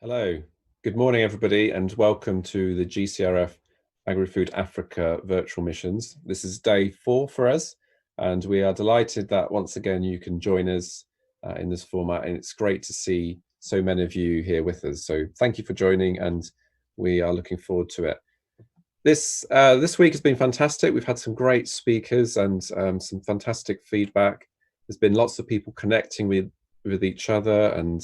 Hello, good morning everybody and welcome to the GCRF AgriFood Africa virtual missions. This is day 4 for us and we are delighted that once again you can join us in this format, and it's great to see so many of you here with us. So thank you for joining and we are looking forward to it. This week has been fantastic. We've had some great speakers and some fantastic feedback. There's been lots of people connecting with each other and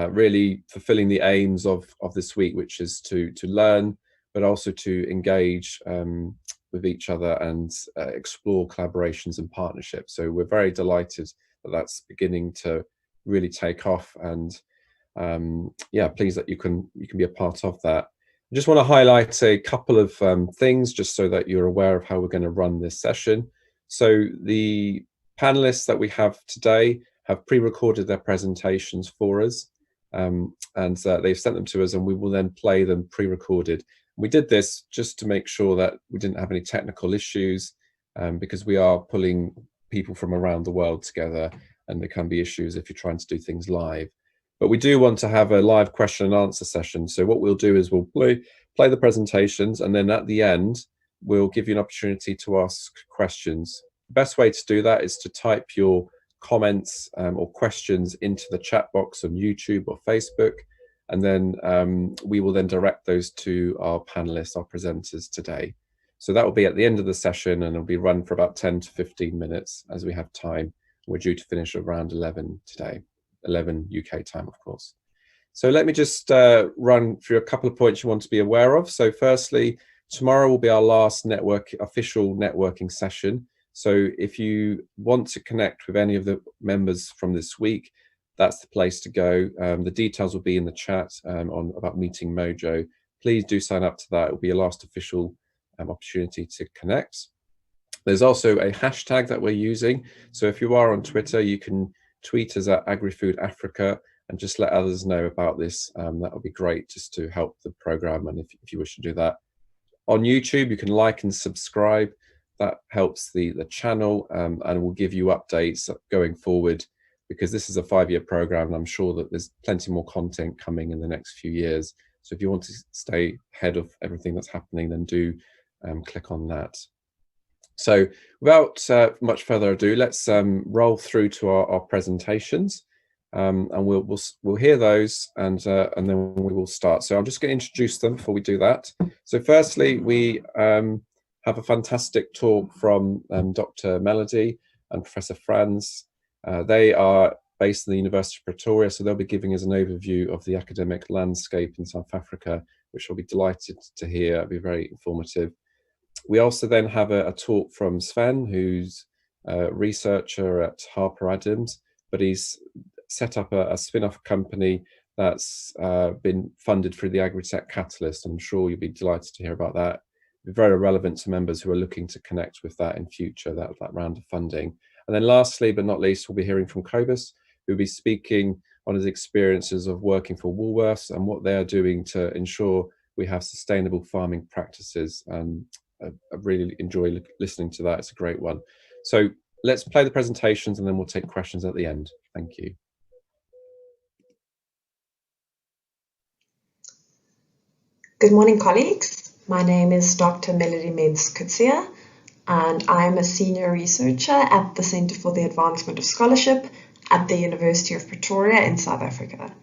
really fulfilling the aims of this week, which is to learn, but also to engage with each other and explore collaborations and partnerships. So we're very delighted that that's beginning to really take off, and yeah, pleased that you can be a part of that. I just want to highlight a couple of things just so that you're aware of how we're going to run this session. So the panelists that we have today have pre-recorded their presentations for us, and they've sent them to us, and we will then play them pre-recorded. We did this just to make sure that we didn't have any technical issues, because we are pulling people from around the world together, and there can be issues if you're trying to do things live. But we do want to have a live question and answer session. So what we'll do is we'll play the presentations, and then at the end, we'll give you an opportunity to ask questions. The best way to do that is to type your comments or questions into the chat box on YouTube or Facebook, and then we will then direct those to our panelists, our presenters today. So that will be at the end of the session, and it'll be run for about 10 to 15 minutes as we have time. We're due to finish around 11 today. 11 UK time, of course. So let me just run through a couple of points you want to be aware of. So firstly, tomorrow will be our last official networking session. So if you want to connect with any of the members from this week, that's the place to go. The details will be in the chat about Meeting Mojo. Please do sign up to that. It will be your last official opportunity to connect. There's also a hashtag that we're using. So if you are on Twitter, you can tweet us at AgriFood Africa and just let others know about this. That would be great, just to help the program, and if you wish to do that. On YouTube, you can like and subscribe. That helps the channel, and will give you updates going forward, because this is a 5-year program, and I'm sure that there's plenty more content coming in the next few years. So if you want to stay ahead of everything that's happening, then do click on that. So without much further ado, let's roll through to our presentations, and we'll hear those, and then we will start. So I'm just going to introduce them before we do that. So firstly, we have a fantastic talk from Dr. Melody and Professor Franz. They are based in the University of Pretoria, so they'll be giving us an overview of the academic landscape in South Africa, which I'll be delighted to hear. It'll be very informative. We also then have a talk from Sven, who's a researcher at Harper Adams, but he's set up a spin-off company that's been funded through the Agritech Catalyst. I'm sure you'll be delighted to hear about that. It'll be very relevant to members who are looking to connect with that in future, that round of funding. And then lastly, but not least, we'll be hearing from Cobus, who'll be speaking on his experiences of working for Woolworths and what they're doing to ensure we have sustainable farming practices. I really enjoy listening to that. It's a great one. So let's play the presentations, and then we'll take questions at the end. Thank you. Good morning, colleagues. My name is Dr. Melody Mens-Kutsia, and I'm a senior researcher at the Centre for the Advancement of Scholarship at the University of Pretoria in South Africa.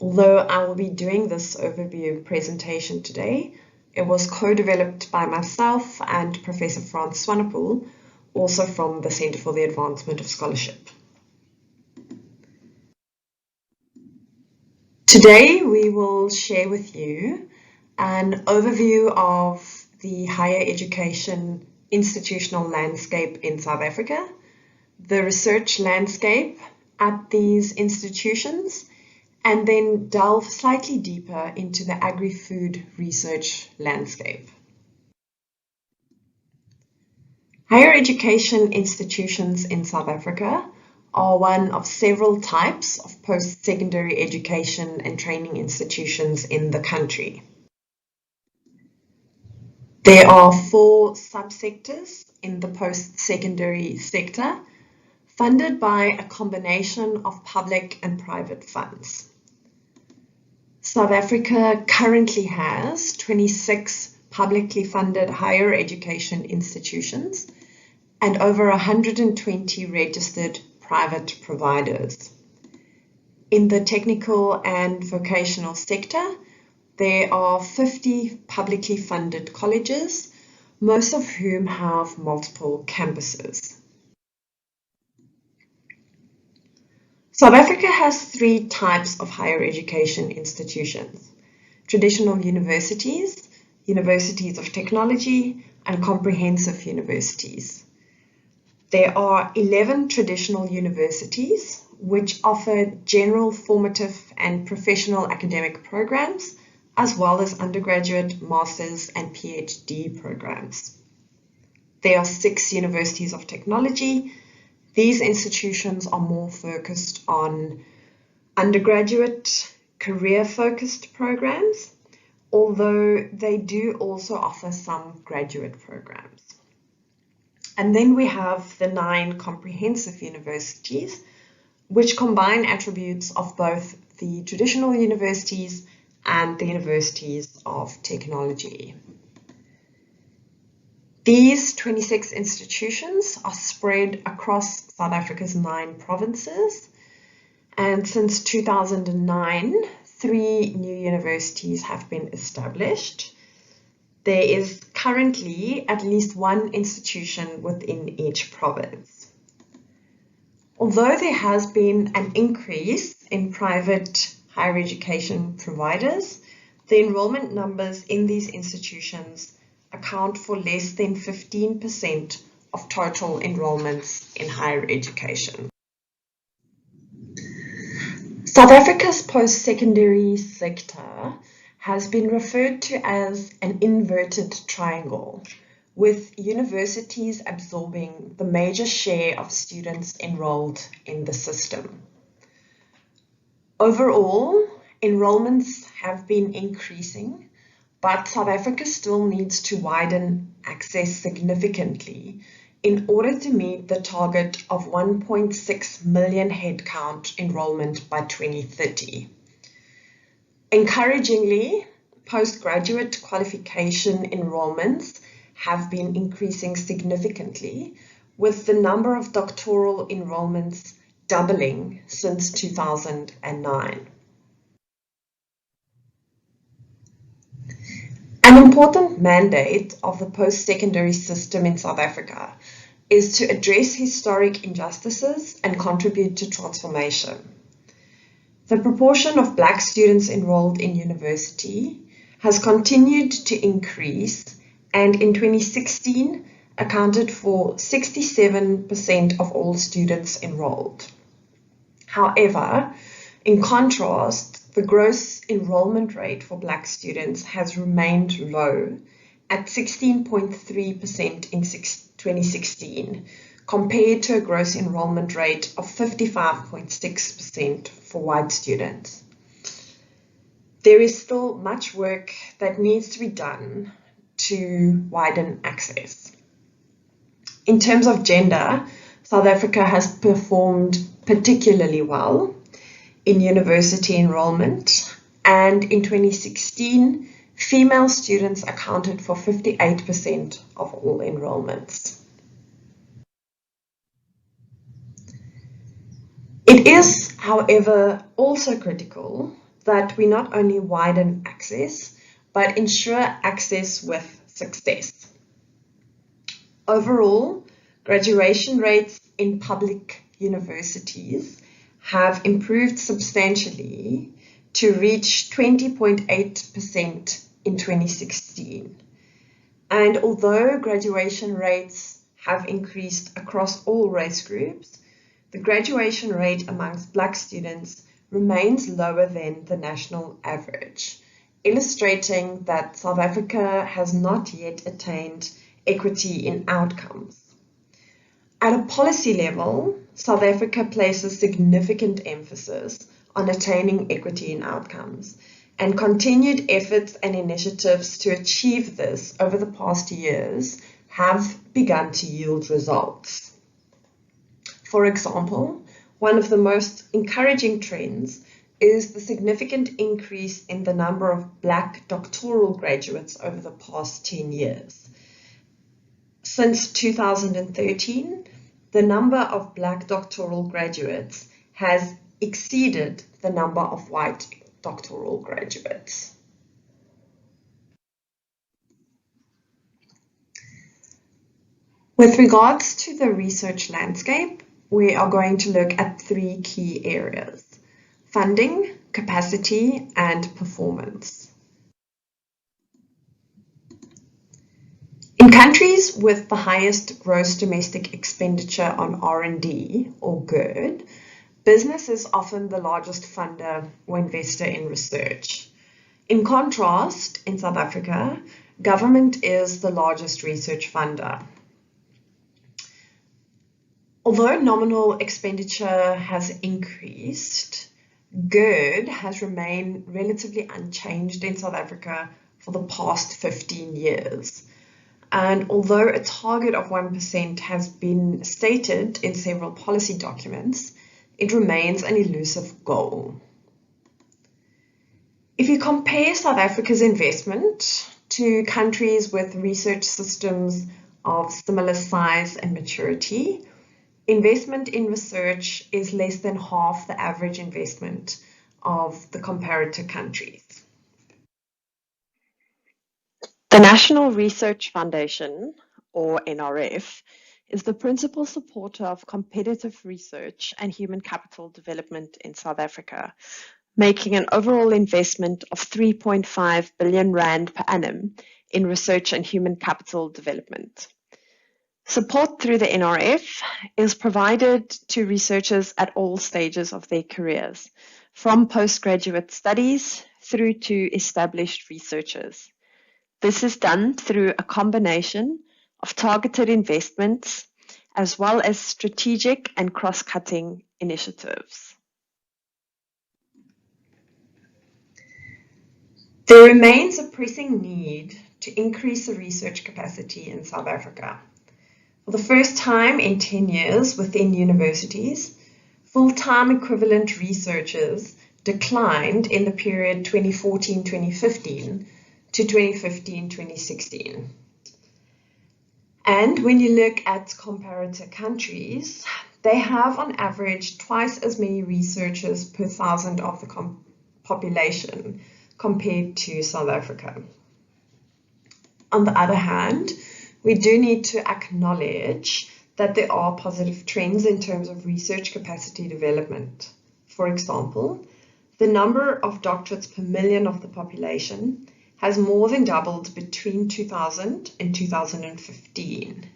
Although I will be doing this overview presentation today, it was co-developed by myself and Professor Frans Swanepoel, also from the Centre for the Advancement of Scholarship. Today we will share with you an overview of the higher education institutional landscape in South Africa, the research landscape at these institutions, and then delve slightly deeper into the agri-food research landscape. Higher education institutions in South Africa are one of several types of post-secondary education and training institutions in the country. There are 4 subsectors in the post-secondary sector, funded by a combination of public and private funds. South Africa currently has 26 publicly funded higher education institutions and over 120 registered private providers. In the technical and vocational sector, there are 50 publicly funded colleges, most of whom have multiple campuses. South Africa has three types of higher education institutions: traditional universities, universities of technology, and comprehensive universities. There are 11 traditional universities which offer general, formative, and professional academic programs, as well as undergraduate, master's, and PhD programs. There are 6 universities of technology. These institutions are more focused on undergraduate, career-focused programs, although they do also offer some graduate programs. And then we have the 9 comprehensive universities, which combine attributes of both the traditional universities and the universities of technology. These 26 institutions are spread across South Africa's 9 provinces, and since 2009, 3 new universities have been established. There is currently at least 1 institution within each province. Although there has been an increase in private higher education providers, the enrollment numbers in these institutions account for less than 15% of total enrollments in higher education. South Africa's post-secondary sector has been referred to as an inverted triangle, with universities absorbing the major share of students enrolled in the system. Overall, enrollments have been increasing, but South Africa still needs to widen access significantly in order to meet the target of 1.6 million headcount enrollment by 2030. Encouragingly, postgraduate qualification enrollments have been increasing significantly, with the number of doctoral enrollments doubling since 2009. An important mandate of the post-secondary system in South Africa is to address historic injustices and contribute to transformation. The proportion of Black students enrolled in university has continued to increase, and in 2016 accounted for 67% of all students enrolled. However, in contrast, the gross enrollment rate for Black students has remained low at 16.3% in 2016, compared to a gross enrollment rate of 55.6% for white students. There is still much work that needs to be done to widen access. In terms of gender, South Africa has performed particularly well in university enrollment, and in 2016, female students accounted for 58% of all enrollments. It is, however, also critical that we not only widen access, but ensure access with success. Overall, graduation rates in public universities have improved substantially to reach 20.8% in 2016. And although graduation rates have increased across all race groups, the graduation rate amongst Black students remains lower than the national average, illustrating that South Africa has not yet attained equity in outcomes. At a policy level, South Africa places significant emphasis on attaining equity in outcomes, and continued efforts and initiatives to achieve this over the past years have begun to yield results. For example, one of the most encouraging trends is the significant increase in the number of Black doctoral graduates over the past 10 years. Since 2013, the number of Black doctoral graduates has exceeded the number of white doctoral graduates. With regards to the research landscape, we are going to look at three key areas: funding, capacity, and performance. In countries with the highest gross domestic expenditure on R&D, or GERD, business is often the largest funder or investor in research. In contrast, in South Africa, government is the largest research funder. Although nominal expenditure has increased, GERD has remained relatively unchanged in South Africa for the past 15 years. And although a target of 1% has been stated in several policy documents, it remains an elusive goal. If you compare South Africa's investment to countries with research systems of similar size and maturity, investment in research is less than half the average investment of the comparator countries. The National Research Foundation, or NRF, is the principal supporter of competitive research and human capital development in South Africa, making an overall investment of 3.5 billion rand per annum in research and human capital development. Support through the NRF is provided to researchers at all stages of their careers, from postgraduate studies through to established researchers. This is done through a combination of targeted investments as well as strategic and cross-cutting initiatives. There remains a pressing need to increase the research capacity in South Africa. For the first time in 10 years within universities, full-time equivalent researchers declined in the period 2014-2015 to 2015-2016. And when you look at comparator countries, they have on average twice as many researchers per 1,000 of the population compared to South Africa. On the other hand, we do need to acknowledge that there are positive trends in terms of research capacity development. For example, the number of doctorates per million of the population has more than doubled between 2000 and 2015.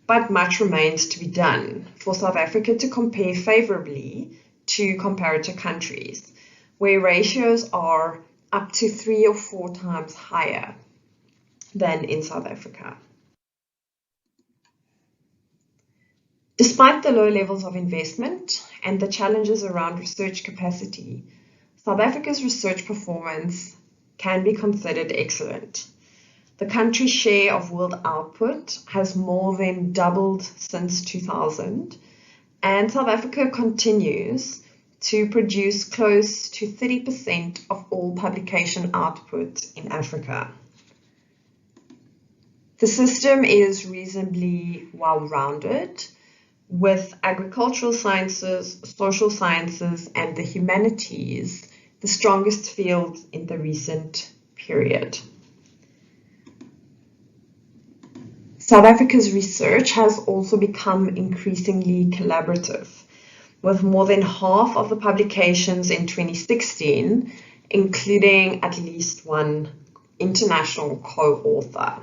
But much remains to be done for South Africa to compare favorably to comparator countries, where ratios are up to 3 or 4 times higher than in South Africa. Despite the low levels of investment and the challenges around research capacity, South Africa's research performance can be considered excellent. The country's share of world output has more than doubled since 2000, and South Africa continues to produce close to 30% of all publication output in Africa. The system is reasonably well-rounded, with agricultural sciences, social sciences, and the humanities the strongest fields in the recent period. South Africa's research has also become increasingly collaborative, with more than half of the publications in 2016 including at least one international co-author.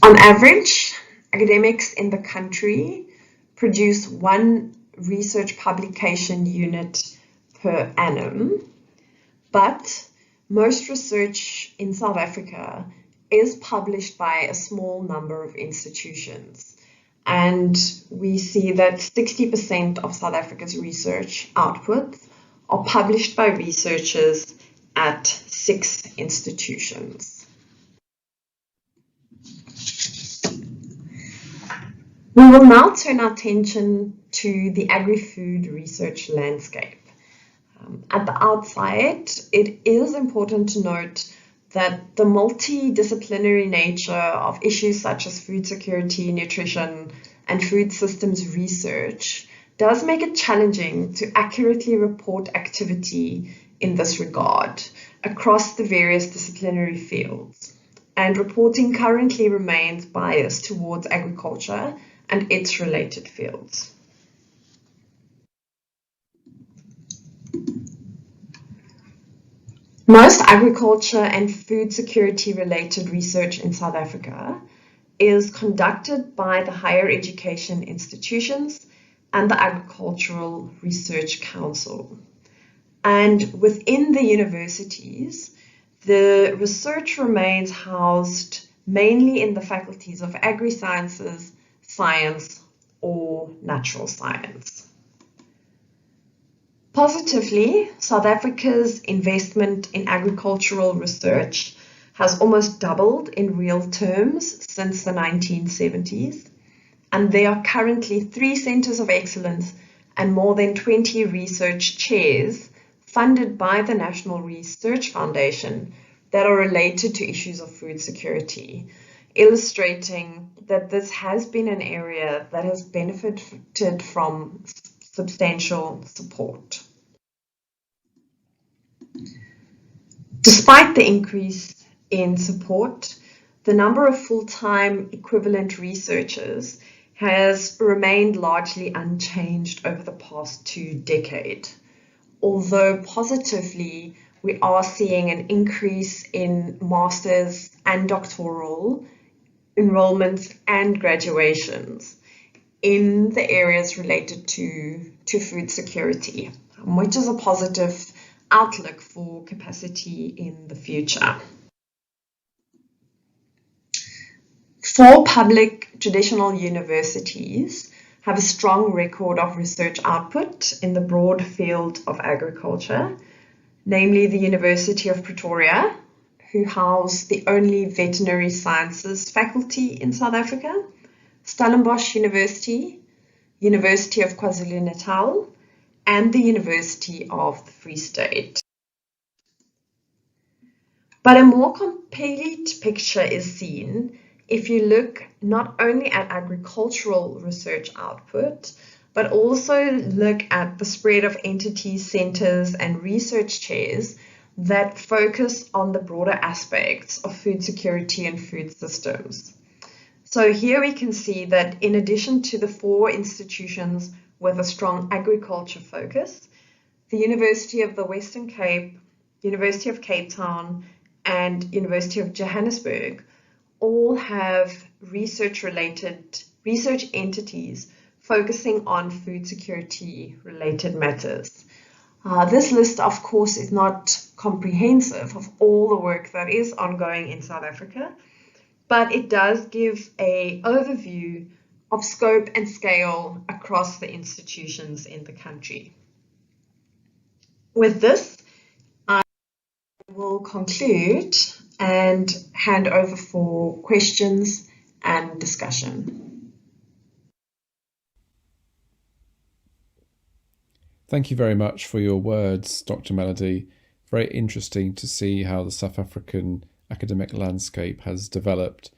On average, academics in the country produce one research publication unit per annum, but most research in South Africa is published by a small number of institutions. And we see that 60% of South Africa's research outputs are published by researchers at 6 institutions. We will now turn our attention to the agri-food research landscape. At the outset, it is important to note that the multidisciplinary nature of issues such as food security, nutrition, and food systems research does make it challenging to accurately report activity in this regard across the various disciplinary fields. And reporting currently remains biased towards agriculture and its related fields. Most agriculture and food security related research in South Africa is conducted by the higher education institutions and the Agricultural Research Council. And within the universities, the research remains housed mainly in the faculties of agri-sciences, science, or natural science. Positively, South Africa's investment in agricultural research has almost doubled in real terms since the 1970s, and there are currently 3 centers of excellence and more than 20 research chairs funded by the National Research Foundation that are related to issues of food security, illustrating that this has been an area that has benefited from substantial support. Despite the increase in support, the number of full-time equivalent researchers has remained largely unchanged over the past 2 decades. Although positively, we are seeing an increase in master's and doctoral enrollments and graduations in the areas related to food security, which is a positive outlook for capacity in the future. 4 public traditional universities have a strong record of research output in the broad field of agriculture, namely the University of Pretoria, who house the only veterinary sciences faculty in South Africa, Stellenbosch University, University of KwaZulu-Natal, and the University of the Free State. But a more complete picture is seen if you look not only at agricultural research output, but also look at the spread of entities, centers, and research chairs that focus on the broader aspects of food security and food systems. So here we can see that in addition to the 4 institutions with a strong agriculture focus, the University of the Western Cape, University of Cape Town, and University of Johannesburg all have research entities focusing on food security related matters. This list, of course, is not comprehensive of all the work that is ongoing in South Africa, but it does give an overview of scope and scale across the institutions in the country. With this, I will conclude and hand over for questions and discussion. Thank you very much for your words, Dr. Melody. Very interesting to see how the South African academic landscape has developed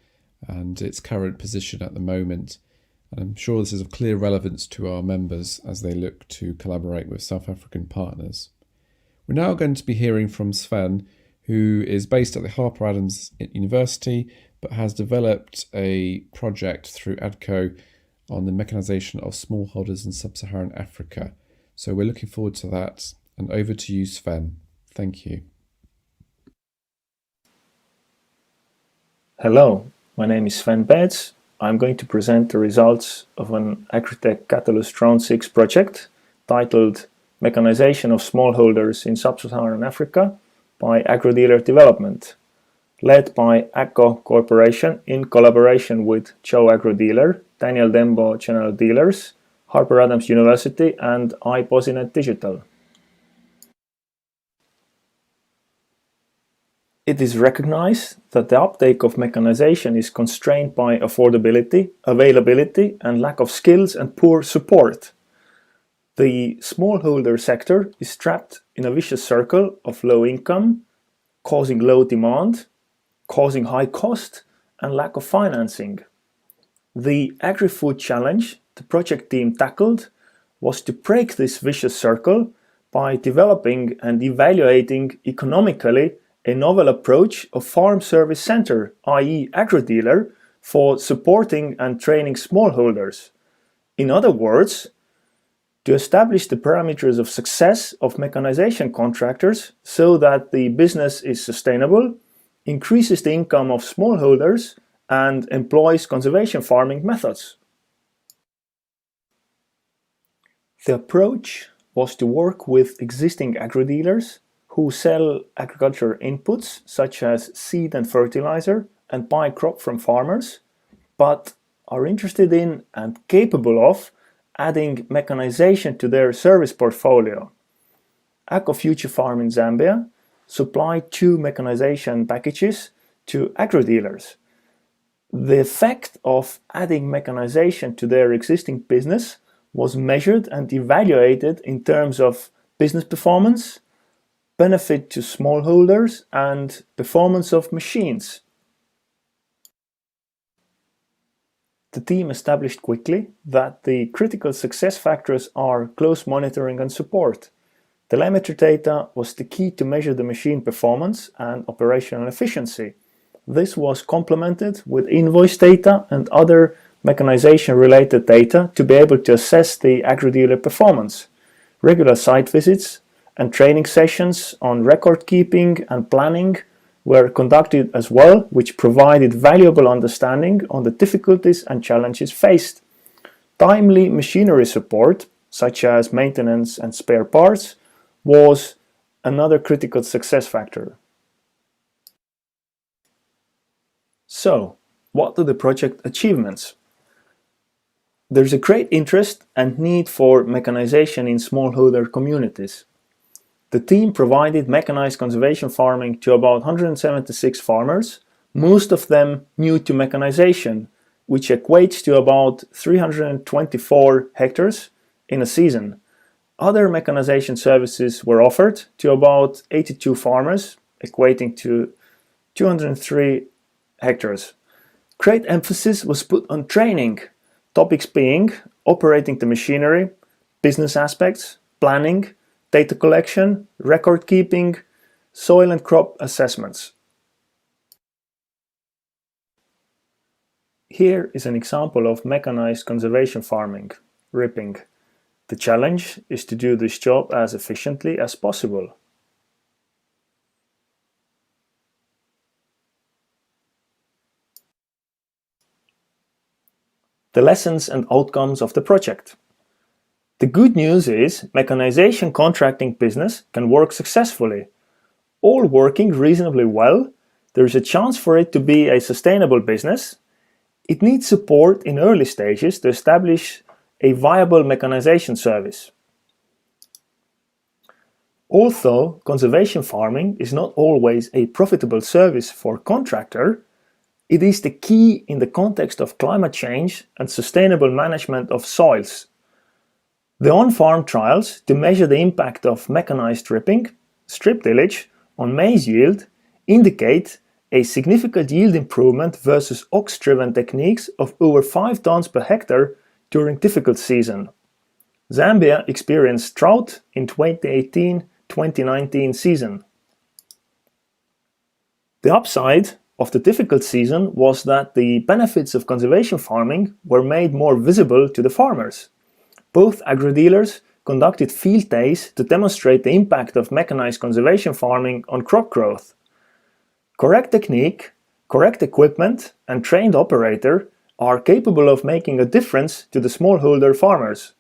and its current position at the moment. And I'm sure this is of clear relevance to our members as they look to collaborate with South African partners. We're now going to be hearing from Sven, who is based at the Harper Adams University, but has developed a project through ADCO on the mechanisation of smallholders in sub-Saharan Africa. So we're looking forward to that. And over to you, Sven. Thank you. Hello, my name is Sven Betts. I'm going to present the results of an Agritech Catalyst Round 6 project titled Mechanization of Smallholders in Sub-Saharan Africa by AgroDealer Development, led by AGCO Corporation in collaboration with Joe AgroDealer, Daniel Dembo General Dealers, Harper Adams University and iPosinet Digital. It is recognized that the uptake of mechanization is constrained by affordability, availability, and lack of skills and poor support. The smallholder sector is trapped in a vicious circle of low income, causing low demand, causing high cost and lack of financing. The AgriFood challenge the project team tackled was to break this vicious circle by developing and evaluating economically a novel approach of farm service center, i.e. agri-dealer, for supporting and training smallholders. In other words, to establish the parameters of success of mechanization contractors so that the business is sustainable, increases the income of smallholders, and employs conservation farming methods. The approach was to work with existing agri-dealers who sell agriculture inputs such as seed and fertilizer and buy crop from farmers, but are interested in and capable of adding mechanization to their service portfolio. AgroFuture Farm in Zambia supplied 2 mechanization packages to agri-dealers. The effect of adding mechanization to their existing business was measured and evaluated in terms of business performance, benefit to smallholders, and performance of machines. The team established quickly that the critical success factors are close monitoring and support. Telemetry data was the key to measure the machine performance and operational efficiency. This was complemented with invoice data and other mechanization-related data to be able to assess the agri-dealer performance. Regular site visits and training sessions on record keeping and planning were conducted as well, which provided valuable understanding on the difficulties and challenges faced. Timely machinery support, such as maintenance and spare parts, was another critical success factor. So, what are the project achievements? There's a great interest and need for mechanization in smallholder communities. The team provided mechanized conservation farming to about 176 farmers, most of them new to mechanization, which equates to about 324 hectares in a season. Other mechanization services were offered to about 82 farmers, equating to 203 hectares. Great emphasis was put on training, topics being operating the machinery, business aspects, planning, data collection, record keeping, soil and crop assessments. Here is an example of mechanized conservation farming, ripping. The challenge is to do this job as efficiently as possible. The lessons and outcomes of the project. The good news is mechanization contracting business can work successfully. All working reasonably well, there is a chance for it to be a sustainable business. It needs support in early stages to establish a viable mechanization service. Although conservation farming is not always a profitable service for contractor, it is the key in the context of climate change and sustainable management of soils. The on-farm trials to measure the impact of mechanized ripping, strip tillage, on maize yield indicate a significant yield improvement versus ox-driven techniques of over 5 tons per hectare during difficult season. Zambia experienced drought in 2018-2019 season. The upside of the difficult season was that the benefits of conservation farming were made more visible to the farmers. Both agri-dealers conducted field days to demonstrate the impact of mechanized conservation farming on crop growth. Correct technique, correct equipment, and trained operator are capable of making a difference to the smallholder farmers.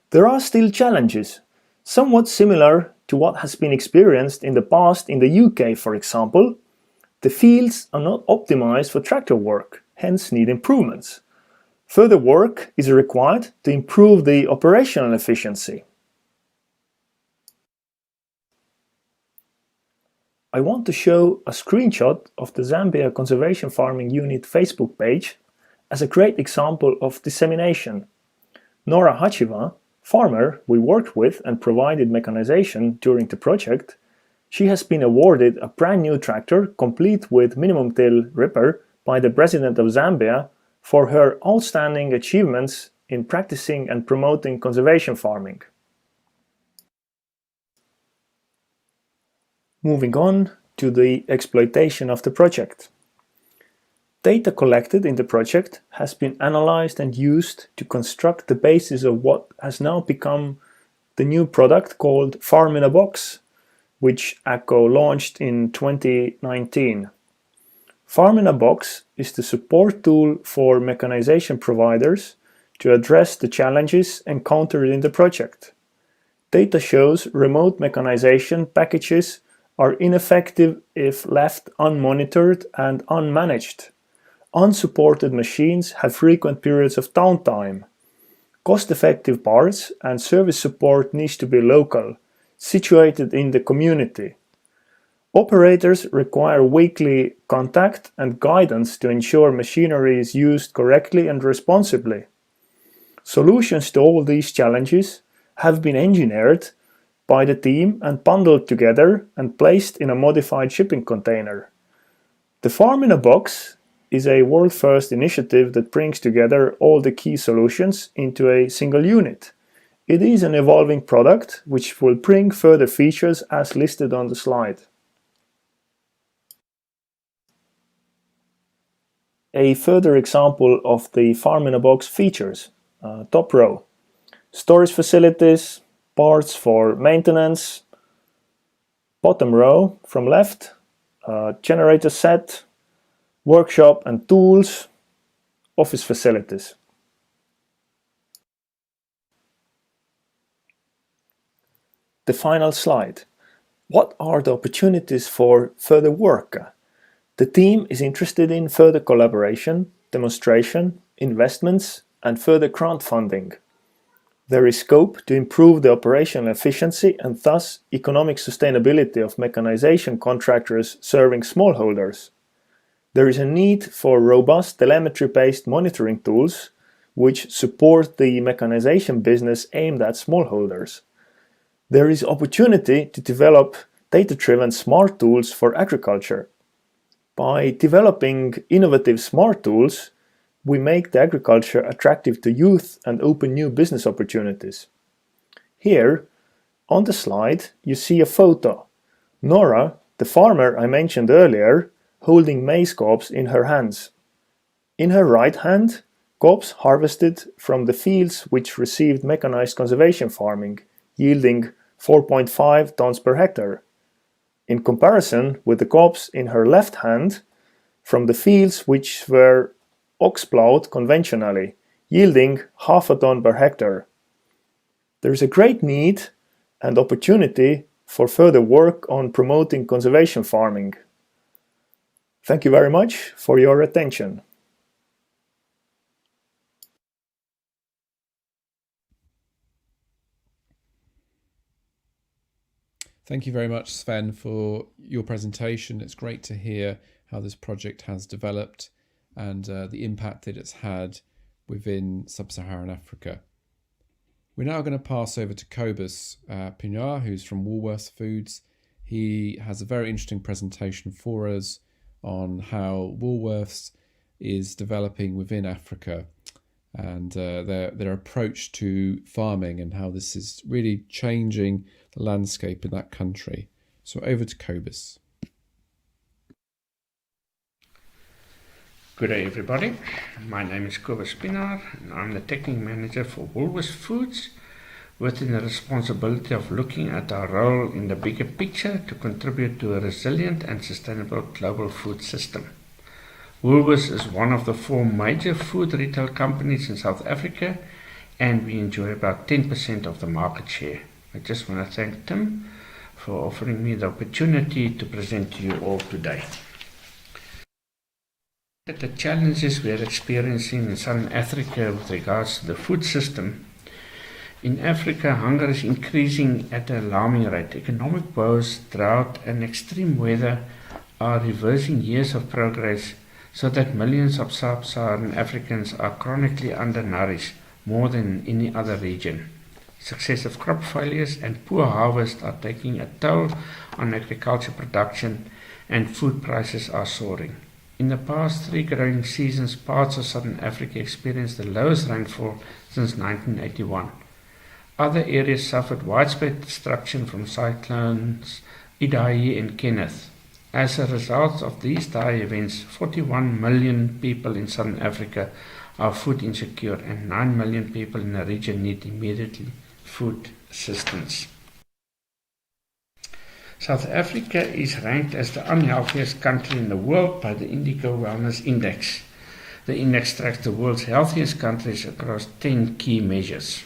There are still challenges, somewhat similar to what has been experienced in the past in the UK, for example. The fields are not optimized for tractor work, hence need improvements. Further work is required to improve the operational efficiency. I want to show a screenshot of the Zambia Conservation Farming Unit Facebook page as a great example of dissemination. Nora Hachiva, farmer we worked with and provided mechanization during the project, she has been awarded a brand new tractor complete with minimum till ripper by the President of Zambia for her outstanding achievements in practicing and promoting conservation farming. Moving on to the exploitation of the project. Data collected in the project has been analyzed and used to construct the basis of what has now become the new product called Farm in a Box, which AGCO launched in 2019. Farm in a Box is the support tool for mechanization providers to address the challenges encountered in the project. Data shows remote mechanization packages are ineffective if left unmonitored and unmanaged. Unsupported machines have frequent periods of downtime. Cost-effective parts and service support needs to be local, situated in the community. Operators require weekly contact and guidance to ensure machinery is used correctly and responsibly. Solutions to all these challenges have been engineered by the team and bundled together and placed in a modified shipping container. The Farm in a Box is a world-first initiative that brings together all the key solutions into a single unit. It is an evolving product which will bring further features as listed on the slide. A further example of the Farm in a Box features. Top row. Storage facilities, parts for maintenance. Bottom row from left, generator set, workshop and tools, office facilities. The final slide. What are the opportunities for further work? The team is interested in further collaboration, demonstration, investments, and further crowdfunding. There is scope to improve the operational efficiency and thus economic sustainability of mechanization contractors serving smallholders. There is a need for robust telemetry-based monitoring tools which support the mechanization business aimed at smallholders. There is opportunity to develop data-driven smart tools for agriculture. By developing innovative smart tools, we make the agriculture attractive to youth and open new business opportunities. Here, on the slide, you see a photo. Nora, the farmer I mentioned earlier, holding maize cobs in her hands. In her right hand, cobs harvested from the fields which received mechanized conservation farming, yielding 4.5 tons per hectare. In comparison with the cobs in her left hand, from the fields which were ox-plowed conventionally, yielding half a ton per hectare. There is a great need and opportunity for further work on promoting conservation farming. Thank you very much for your attention. Thank you very much, Sven, for your presentation. It's great to hear how this project has developed and the impact that it's had within sub-Saharan Africa. We're now going to pass over to Cobus Pinar, who's from Woolworths Foods. He has a very interesting presentation for us on how Woolworths is developing within Africa and their approach to farming and how this is really changing the landscape in that country. So over to Cobus. Good day everybody, my name is Cobus Pinar and I'm the Technical Manager for Woolworths Foods, with the responsibility of looking at our role in the bigger picture to contribute to a resilient and sustainable global food system. Woolworths is one of the 4 major food retail companies in South Africa and we enjoy about 10% of the market share. I just want to thank Tim for offering me the opportunity to present to you all today. The challenges we are experiencing in Southern Africa with regards to the food system. In Africa, hunger is increasing at an alarming rate. Economic woes, drought and extreme weather are reversing years of progress so that millions of sub-Saharan Africans are chronically undernourished more than any other region. successive crop failures and poor harvest are taking a toll on agriculture production, and food prices are soaring. In the past 3 growing seasons, parts of Southern Africa experienced the lowest rainfall since 1981. Other areas suffered widespread destruction from cyclones Idai and Kenneth. As a result of these dire events, 41 million people in Southern Africa are food insecure, and 9 million people in the region need immediately food assistance. South Africa is ranked as the unhealthiest country in the world by the Indigo Wellness Index. The index tracks the world's healthiest countries across 10 key measures.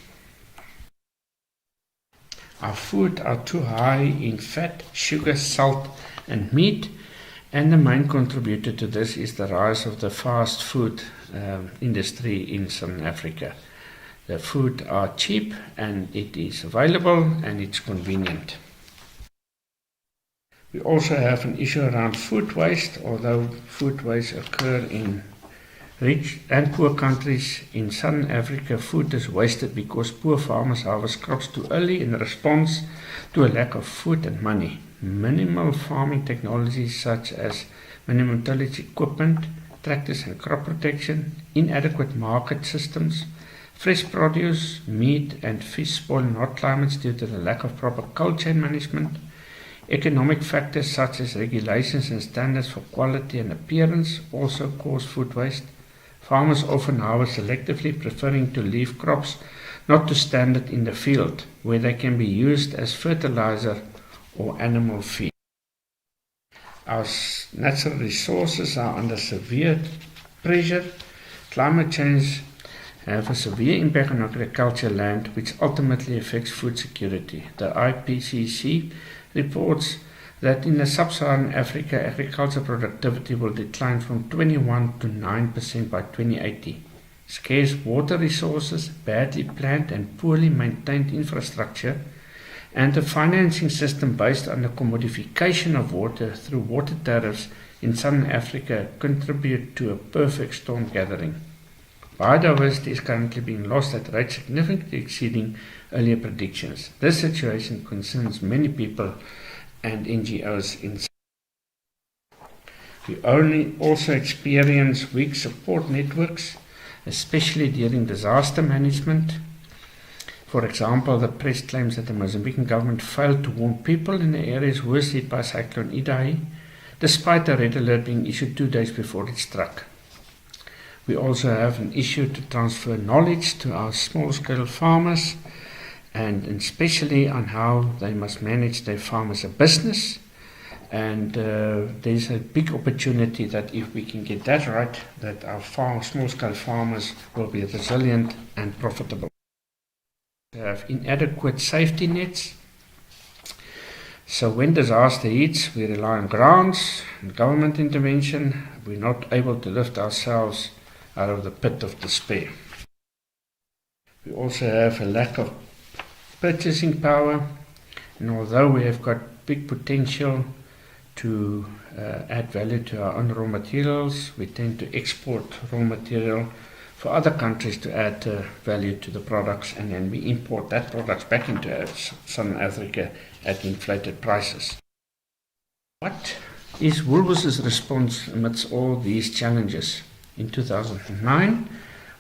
Our food are too high in fat, sugar, salt and meat, and the main contributor to this is the rise of the fast food industry in Southern Africa. The food are cheap and it is available and it's convenient. We also have an issue around food waste. Although food waste occur in rich and poor countries, in Southern Africa food is wasted because poor farmers harvest crops too early in response to a lack of food and money. Minimal farming technologies such as minimum tillage equipment, tractors and crop protection, inadequate market systems, fresh produce, meat and fish spoil in hot climates due to the lack of proper cold chain management, economic factors such as regulations and standards for quality and appearance also cause food waste. Farmers often harvest selectively, preferring to leave crops not to standard in the field, where they can be used as fertilizer or animal feed. Our natural resources are under severe pressure. Climate change has a severe impact on agricultural land, which ultimately affects food security. The IPCC reports that in the sub-Saharan Africa, agriculture productivity will decline from 21 to 9% by 2080. Scarce water resources, badly planned and poorly maintained infrastructure, and a financing system based on the commodification of water through water tariffs in Southern Africa contribute to a perfect storm gathering. Biodiversity is currently being lost at rates significantly exceeding earlier predictions. This situation concerns many people and NGOs in South Africa. We also experience weak support networks, especially during disaster management. For example, the press claims that the Mozambican government failed to warn people in the areas worst hit by Cyclone Idai, despite the red alert being issued 2 days before it struck. We also have an issue to transfer knowledge to our small-scale farmers, and especially on how they must manage their farm as a business. And there's a big opportunity that if we can get that right, that our small-scale farmers will be resilient and profitable. We have inadequate safety nets. So when disaster hits, we rely on grants and government intervention. We're not able to lift ourselves out of the pit of despair. We also have a lack of purchasing power, and although we have got big potential to add value to our own raw materials, we tend to export raw material for other countries to add value to the products, and then we import that products back into Southern Africa at inflated prices. What is Woolworths' response amidst all these challenges? In 2009,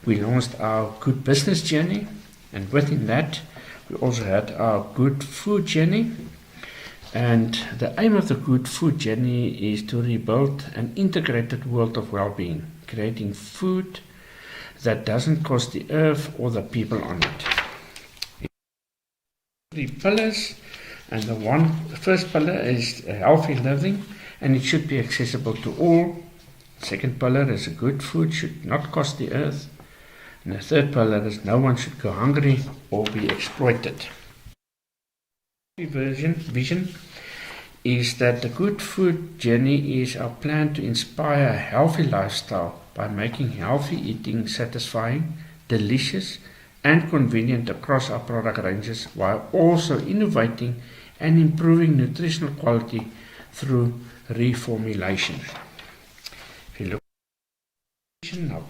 we launched our Good Business Journey, and within that, we also had our Good Food Journey. And the aim of the Good Food Journey is to rebuild an integrated world of well-being, creating food that doesn't cost the earth or the people on it. 3 pillars, and the first pillar is a healthy living, and it should be accessible to all. Second pillar is a good food should not cost the earth. And the third pillar is no one should go hungry or be exploited. The vision is that the Good Food Journey is our plan to inspire a healthy lifestyle by making healthy eating satisfying, delicious and convenient across our product ranges, while also innovating and improving nutritional quality through reformulation. If you look at our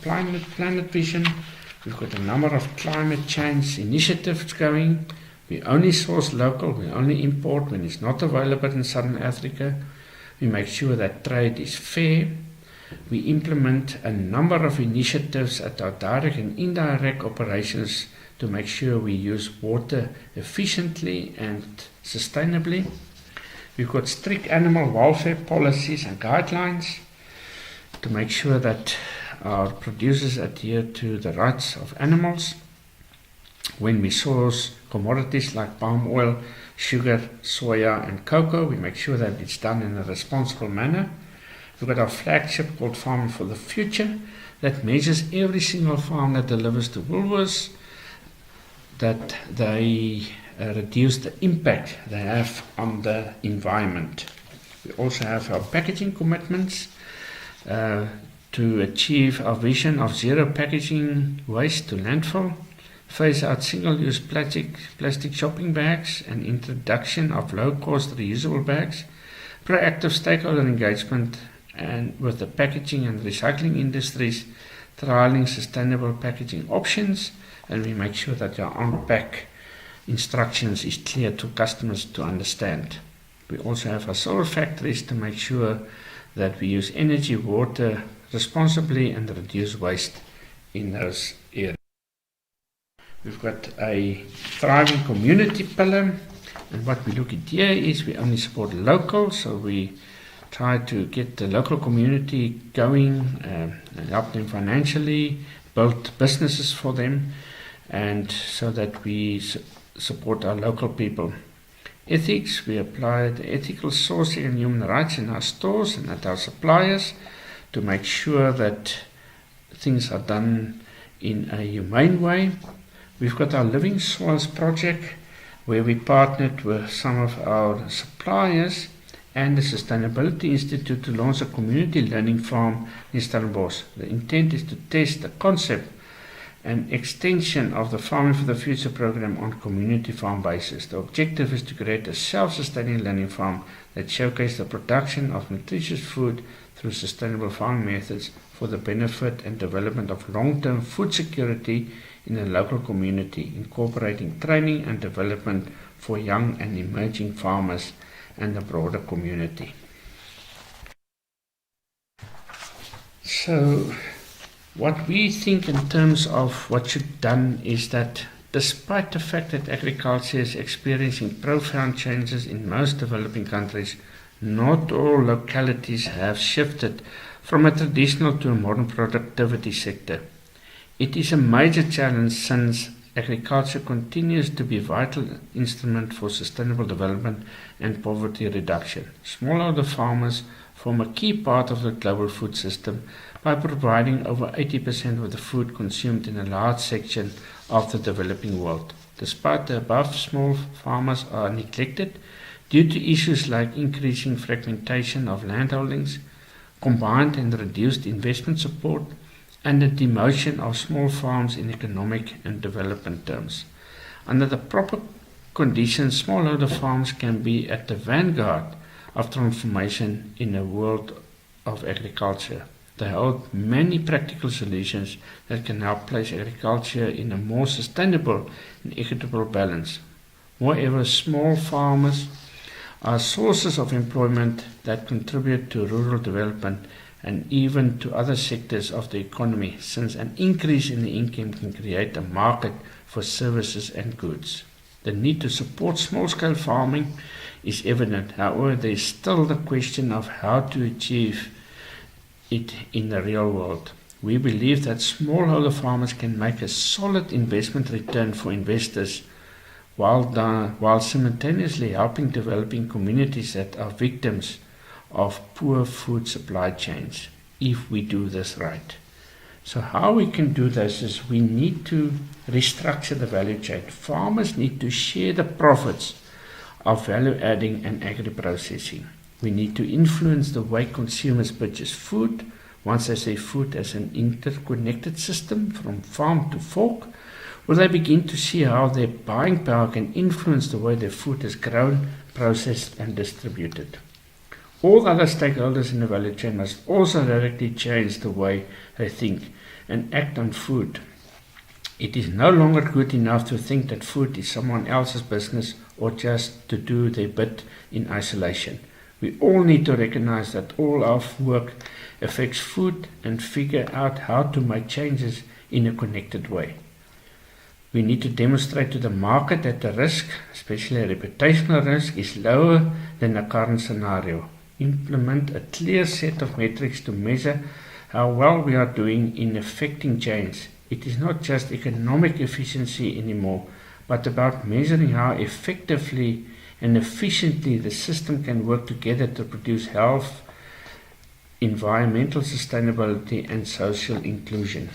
planet vision, We've got a number of climate change initiatives going. We only source local, we only import when it's not available in Southern Africa. We make sure that trade is fair. We implement a number of initiatives at our direct and indirect operations to make sure we use water efficiently and sustainably. We've got strict animal welfare policies and guidelines to make sure that our producers adhere to the rights of animals. When we source commodities like palm oil, sugar, soya and cocoa, we make sure that it's done in a responsible manner. We've got our flagship called Farming for the Future that measures every single farm that delivers to Woolworths, that they reduce the impact they have on the environment. We also have our packaging commitments to achieve our vision of zero packaging waste to landfill, phase out single-use plastic shopping bags and introduction of low-cost reusable bags, proactive stakeholder engagement and with the packaging and recycling industries, trialing sustainable packaging options, and we make sure that your on-pack instructions is clear to customers to understand. We also have our solar factories to make sure that we use energy, water responsibly and reduce waste in those areas. We've got a thriving community pillar, and what we look at here is we only support local, so we try to get the local community going and help them financially, build businesses for them, and so that we support our local people. Ethics, we apply the ethical sourcing and human rights in our stores and at our suppliers to make sure that things are done in a humane way. We've got our Living Soils project where we partnered with some of our suppliers and the Sustainability Institute to launch a community learning farm in Stellenbosch. The intent is to test the concept and extension of the Farming for the Future program on community farm basis. The objective is to create a self-sustaining learning farm that showcases the production of nutritious food through sustainable farming methods for the benefit and development of long-term food security in a local community, incorporating training and development for young and emerging farmers and the broader community. So, what we think in terms of what should be done is that despite the fact that agriculture is experiencing profound changes in most developing countries, not all localities have shifted from a traditional to a modern productivity sector. It is a major challenge since agriculture continues to be a vital instrument for sustainable development and poverty reduction. Smallholder farmers form a key part of the global food system by providing over 80% of the food consumed in a large section of the developing world. Despite the above, small farmers are neglected due to issues like increasing fragmentation of landholdings, combined and reduced investment support, and the demotion of small farms in economic and development terms. Under the proper conditions, smallholder farms can be at the vanguard of transformation in a world of agriculture. They hold many practical solutions that can help place agriculture in a more sustainable and equitable balance. Moreover, small farmers are sources of employment that contribute to rural development and even to other sectors of the economy, since an increase in the income can create a market for services and goods. The need to support small-scale farming is evident. However, there is still the question of how to achieve it in the real world. We believe that smallholder farmers can make a solid investment return for investors while simultaneously helping developing communities that are victims of poor food supply chains, if we do this right. So how we can do this is we need to restructure the value chain. Farmers need to share the profits of value adding and agri-processing. We need to influence the way consumers purchase food. Once they say food as an interconnected system from farm to fork, will they begin to see how their buying power can influence the way their food is grown, processed and distributed. All other stakeholders in the value chain must also radically change the way they think and act on food. It is no longer good enough to think that food is someone else's business or just to do their bit in isolation. We all need to recognize that all our work affects food and figure out how to make changes in a connected way. We need to demonstrate to the market that the risk, especially a reputational risk, is lower than the current scenario. Implement a clear set of metrics to measure how well we are doing in effecting change. It is not just economic efficiency anymore, but about measuring how effectively and efficiently the system can work together to produce health, environmental sustainability, and social inclusion.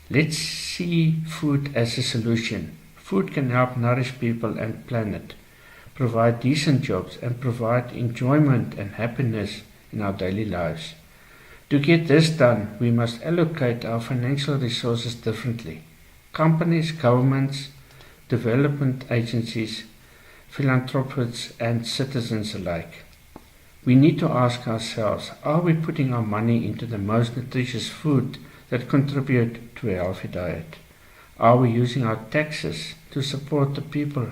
Let's see food as a solution. Food can help nourish people and planet, provide decent jobs, and provide enjoyment and happiness in our daily lives. To get this done, we must allocate our financial resources differently. Companies, governments, development agencies, philanthropists, and citizens alike. We need to ask ourselves, are we putting our money into the most nutritious food that contribute to a healthy diet? Are we using our taxes to support the people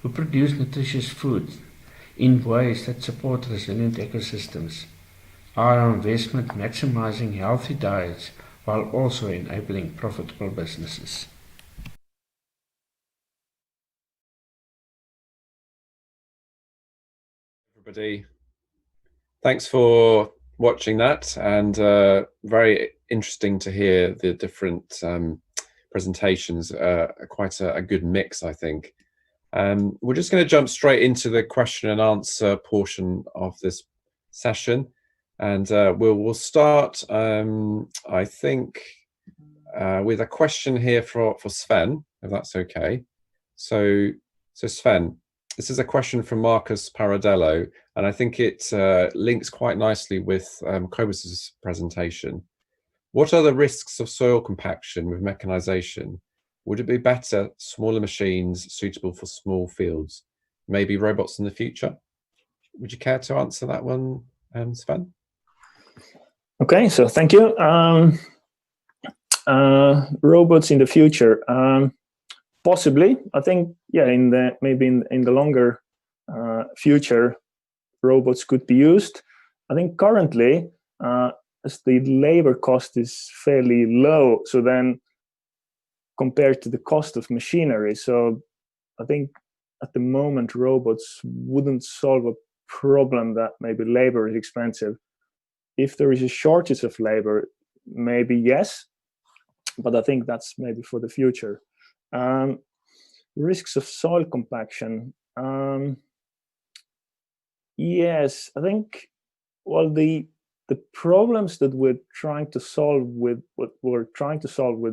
who produce nutritious food in ways that support resilient ecosystems? Are our investment maximizing healthy diets while also enabling profitable businesses? Everybody, thanks for watching that, and very interesting to hear the different presentations. Quite a good mix, I think. We're just going to jump straight into the question and answer portion of this session. And we'll start, I think, with a question here for Sven, if that's okay. So Sven, this is a question from Marcus Paradello, and I think it links quite nicely with Cobus's presentation. What are the risks of soil compaction with mechanization? Would it be better smaller machines suitable for small fields? Maybe robots in the future? Would you care to answer that one, Sven? Okay, so thank you. Robots in the future, possibly. I think, yeah, maybe in the longer future, robots could be used. I think currently, as the labor cost is fairly low, so then compared to the cost of machinery, so I think at the moment robots wouldn't solve a problem that maybe labor is expensive. If there is a shortage of labor, maybe yes, but I think that's maybe for the future. Risks of soil compaction. Yes, I think, well, the problems that we're trying to solve with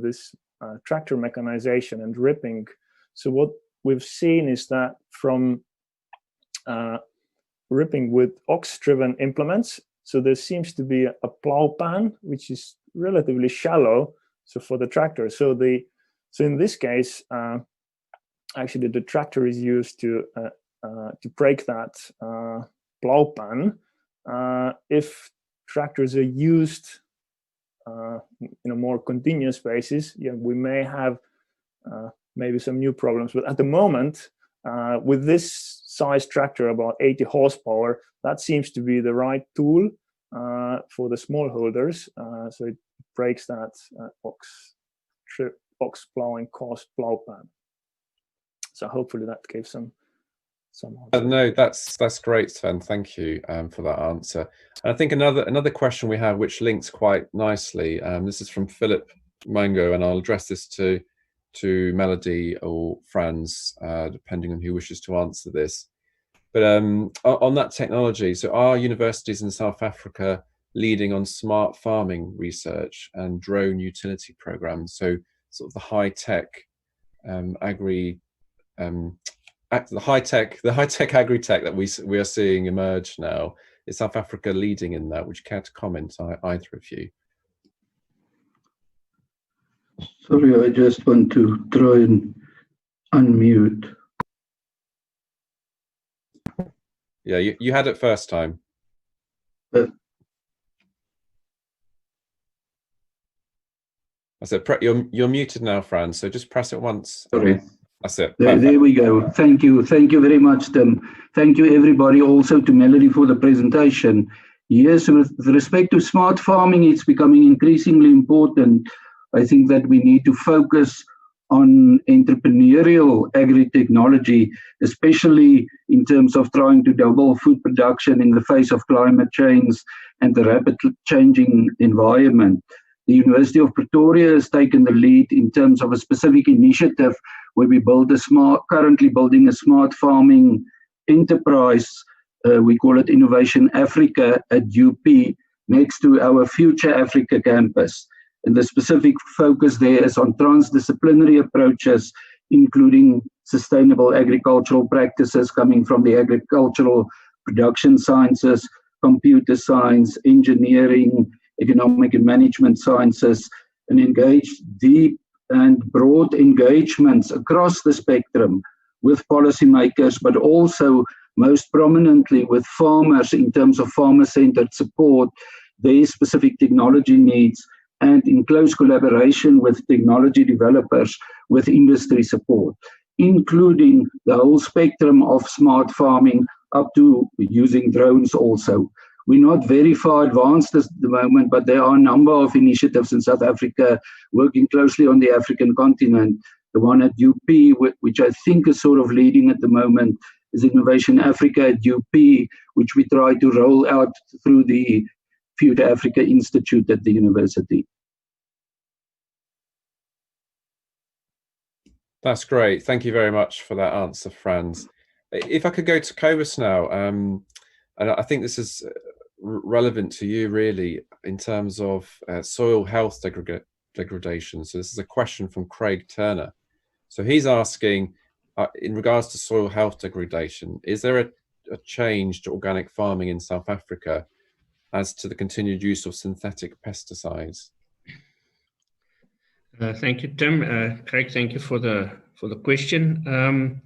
this tractor mechanization and ripping. So what we've seen is that from ripping with ox-driven implements, so there seems to be a plow pan, which is relatively shallow, so for the tractor. So in this case, actually the tractor is used to break that plow pan. If tractors are used in a more continuous basis, yeah, we may have maybe some new problems. But at the moment, with this size tractor, about 80 horsepower, that seems to be the right tool for the smallholders. So it breaks that ox plowing cost plow pan. So hopefully that gave some answer. No, that's great, Sven. Thank you for that answer. And I think another question we have, which links quite nicely. This is from Philip Mango, and I'll address this to Melody or Franz, depending on who wishes to answer this. But on that technology, so are universities in South Africa leading on smart farming research and drone utility programs? So sort of the high-tech the high-tech agri-tech that we are seeing emerge now. Is South Africa leading in that? Would you care to comment, either of you? Sorry, I just want to try and unmute. Yeah, you had it first time. I said, you're muted now, Fran. So just press it once. Sorry. That's it. There we go. Thank you very much, Tim. Thank you, everybody, also to Melody for the presentation. Yes, with respect to smart farming, it's becoming increasingly important. I think that we need to focus on entrepreneurial agri-technology, especially in terms of trying to double food production in the face of climate change and the rapidly changing environment. The University of Pretoria has taken the lead in terms of a specific initiative where we currently building a smart farming enterprise. We call it Innovation Africa at UP, next to our Future Africa campus. And the specific focus there is on transdisciplinary approaches, including sustainable agricultural practices coming from the agricultural production sciences, computer science, engineering, economic and management sciences, and engage deep and broad engagements across the spectrum with policymakers, but also most prominently with farmers in terms of farmer-centered support, their specific technology needs, and in close collaboration with technology developers with industry support, including the whole spectrum of smart farming up to using drones also. We're not very far advanced at the moment, but there are a number of initiatives in South Africa working closely on the African continent. The one at UP, which I think is sort of leading at the moment, is Innovation Africa at UP, which we try to roll out through the Future Africa Institute at the university. That's great. Thank you very much for that answer, Franz. If I could go to Cobus now, and I think this is relevant to you really in terms of soil health degradation. So this is a question from Craig Turner. So he's asking, in regards to soil health degradation, is there a change to organic farming in South Africa as to the continued use of synthetic pesticides? Thank you, Tim. Craig, thank you for the question.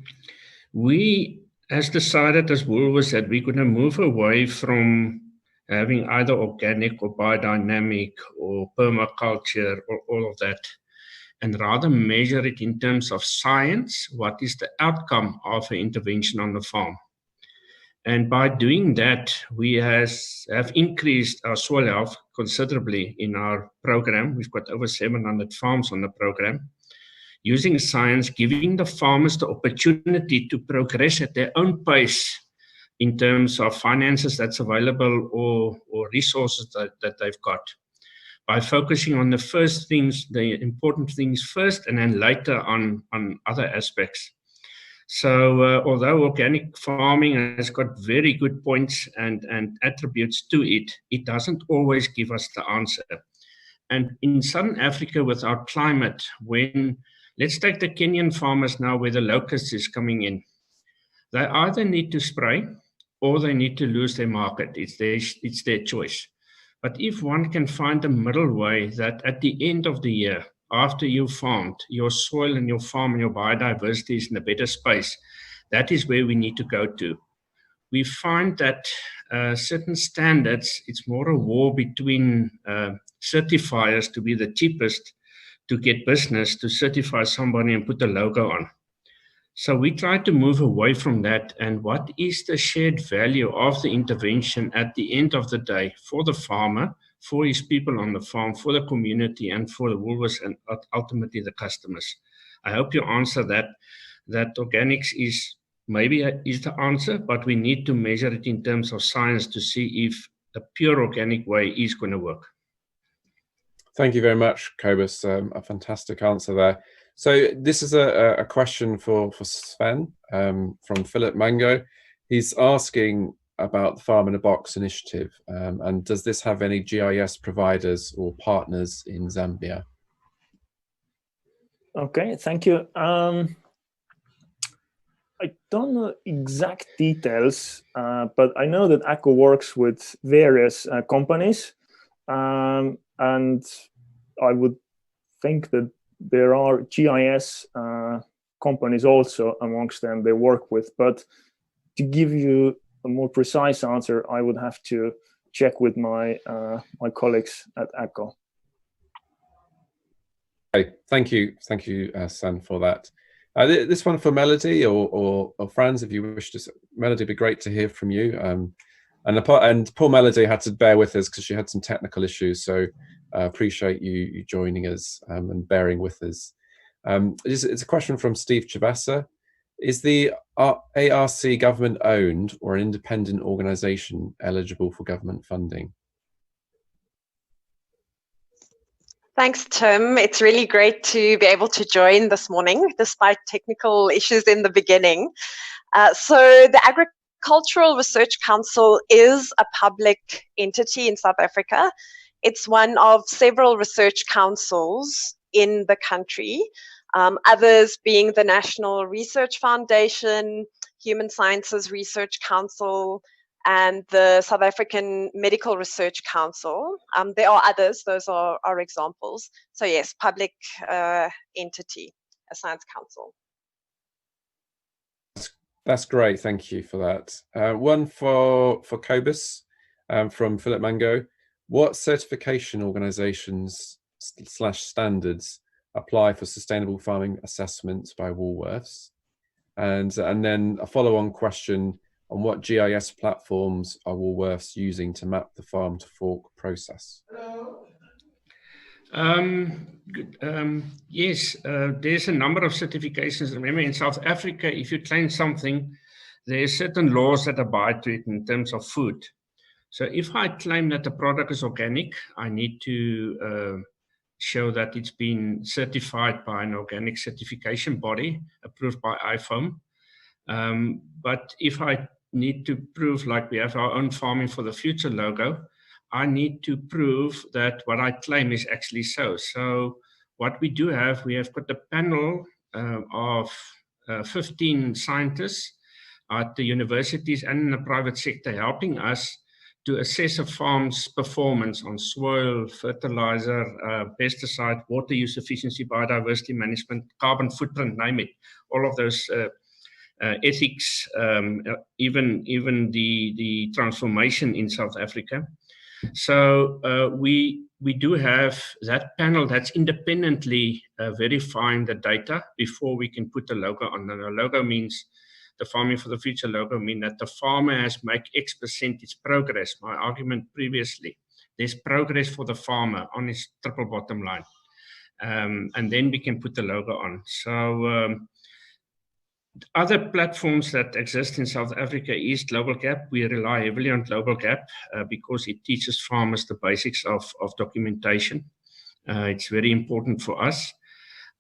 We has decided as Woolworths that we're going to move away from having either organic or biodynamic or permaculture or all of that, and rather measure it in terms of science. What is the outcome of an intervention on the farm? And by doing that, we have increased our soil health considerably in our program. We've got over 700 farms on the program. Using science, giving the farmers the opportunity to progress at their own pace in terms of finances that's available or resources that they've got. By focusing on the first things, the important things first, and then later on other aspects. So although organic farming has got very good points and attributes to it, it doesn't always give us the answer. And in Southern Africa, with our climate, let's take the Kenyan farmers now where the locust is coming in. They either need to spray or they need to lose their market. It's their choice. But if one can find a middle way that at the end of the year, after you've farmed, your soil and your farm and your biodiversity is in a better space, that is where we need to go to. We find that certain standards, it's more a war between certifiers to be the cheapest to get business to certify somebody and put a logo on. So we try to move away from that, and what is the shared value of the intervention at the end of the day for the farmer, for his people on the farm, for the community, and for the Woolworths, and ultimately the customers. I hope you answer that organics is the answer, but we need to measure it in terms of science to see if a pure organic way is going to work. Thank you very much, Cobus. A fantastic answer there. So this is a question for Sven from Philip Mango. He's asking about the Farm in a Box initiative, and does this have any GIS providers or partners in Zambia? Okay, thank you. I don't know exact details, but I know that ACO works with various companies, and I would think that there are GIS companies also amongst them they work with. But to give you a more precise answer, I would have to check with my my colleagues at ACO. Okay, thank you, San, for that. This one for Melody or Franz, if you wish to. Melody, it'd be great to hear from you. And poor Melody had to bear with us because she had some technical issues. So I appreciate you joining us and bearing with us. It's a question from Steve Chabassa. Is the ARC government owned or an independent organisation eligible for government funding? Thanks, Tim. It's really great to be able to join this morning, despite technical issues in the beginning. So the Agricultural Research Council is a public entity in South Africa. It's one of several research councils in the country, others being the National Research Foundation, Human Sciences Research Council, and the South African Medical Research Council. There are others, those are examples. So yes, public entity, a science council. That's great, thank you for that. One for Cobus from Philip Mango. What certification organisations / standards apply for sustainable farming assessments by Woolworths? And then a follow-on question on what GIS platforms are Woolworths using to map the farm to fork process? Yes, there's a number of certifications. Remember, in South Africa, if you claim something, there are certain laws that abide to it in terms of food. So if I claim that the product is organic, I need to show that it's been certified by an organic certification body approved by IFOAM. But if I need to prove, like we have our own Farming for the Future logo, I need to prove that what I claim is actually so. So what we do have, we have got a panel of 15 scientists at the universities and in the private sector helping us to assess a farm's performance on soil, fertilizer, pesticide, water use efficiency, biodiversity management, carbon footprint, name it, all of those ethics, even the transformation in South Africa. So we do have that panel that's independently verifying the data before we can put the logo on. And the logo means, the Farming for the Future logo means that the farmer has made X percentage progress. My argument previously, there's progress for the farmer on his triple bottom line. And then we can put the logo on. So other platforms that exist in South Africa is Global Gap. We rely heavily on Global Gap because it teaches farmers the basics of documentation. It's very important for us.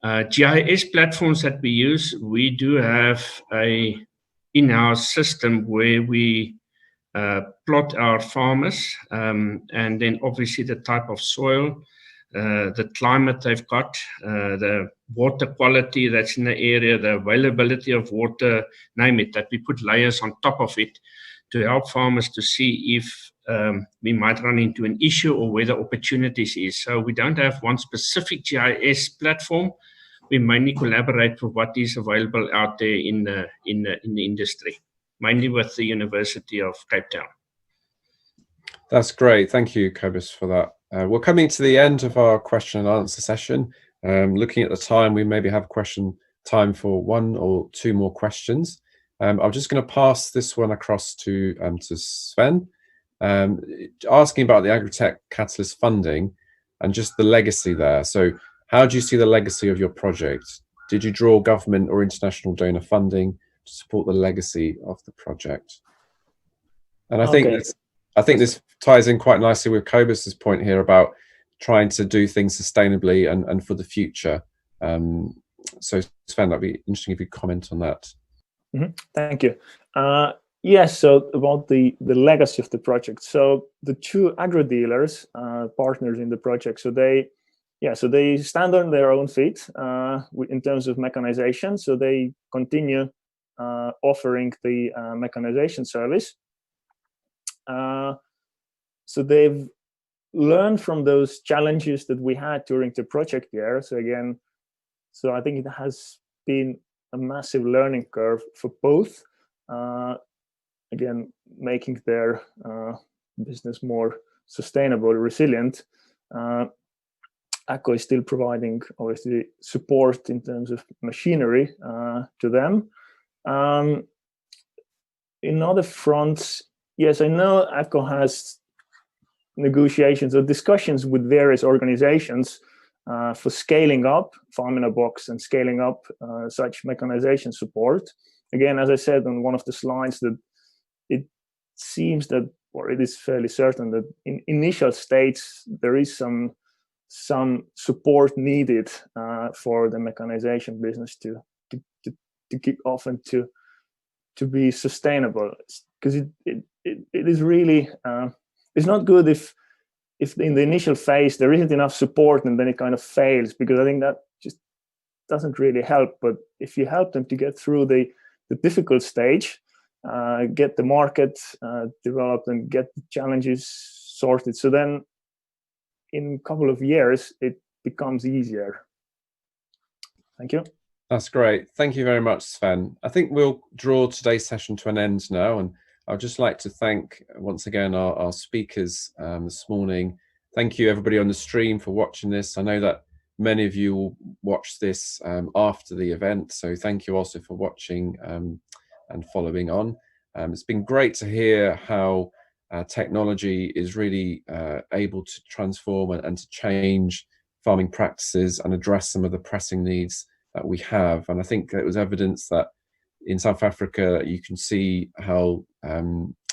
GIS platforms that we use, we do have a in-house system where we plot our farmers and then obviously the type of soil, the climate they've got, the water quality that's in the area, the availability of water, name it, that we put layers on top of it to help farmers to see if we might run into an issue or where the opportunities is. So we don't have one specific GIS platform. We mainly collaborate with what is available out there in the industry, mainly with the University of Cape Town. That's great. Thank you, Cobus, for that. We're coming to the end of our question and answer session. Looking at the time, we maybe have time for one or two more questions. I'm just going to pass this one across to Sven, asking about the Agritech Catalyst funding and just the legacy there. So how do you see the legacy of your project? Did you draw government or international donor funding to support the legacy of the project? And I think this ties in quite nicely with Cobus's point here about trying to do things sustainably and for the future. So Sven, that'd be interesting if you comment on that. Mm-hmm. Thank you. Yes, so about the legacy of the project. So the two agri-dealers, partners in the project, so they stand on their own feet in terms of mechanization. So they continue offering the mechanization service. So they've learned from those challenges that we had during the project year. So I think it has been a massive learning curve for both. Again, making their business more sustainable, resilient. AGCO is still providing, obviously, support in terms of machinery to them. In other fronts, yes, I know AGCO has negotiations or discussions with various organizations for scaling up Farm in a Box and scaling up such mechanization support. Again, as I said on one of the slides, that it seems that, or it is fairly certain that in initial states there is some support needed for the mechanization business to kick off and to be sustainable, because it is really it's not good if in the initial phase there isn't enough support and then it kind of fails, because I think that just doesn't really help. But if you help them to get through the difficult stage, get the market developed and get the challenges sorted, so then in a couple of years it becomes easier. Thank you. That's great. Thank you very much, Sven. I think we'll draw today's session to an end now, and I'd just like to thank once again our speakers this morning. Thank you everybody on the stream for watching this. I know that many of you will watch this after the event, so thank you also for watching and following on. It's been great to hear how technology is really able to transform and to change farming practices and address some of the pressing needs that we have. And I think it was evidence that in South Africa, you can see how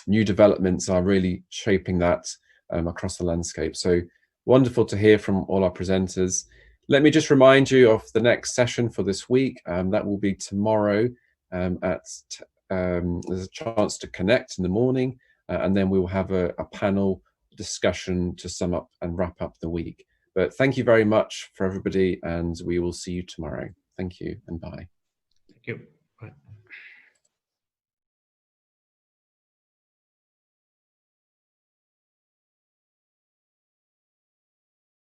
new developments are really shaping that across the landscape. So wonderful to hear from all our presenters. Let me just remind you of the next session for this week. That will be tomorrow there's a chance to connect in the morning, and then we will have a panel discussion to sum up and wrap up the week. But thank you very much for everybody, and we will see you tomorrow. Thank you and bye. Thank you.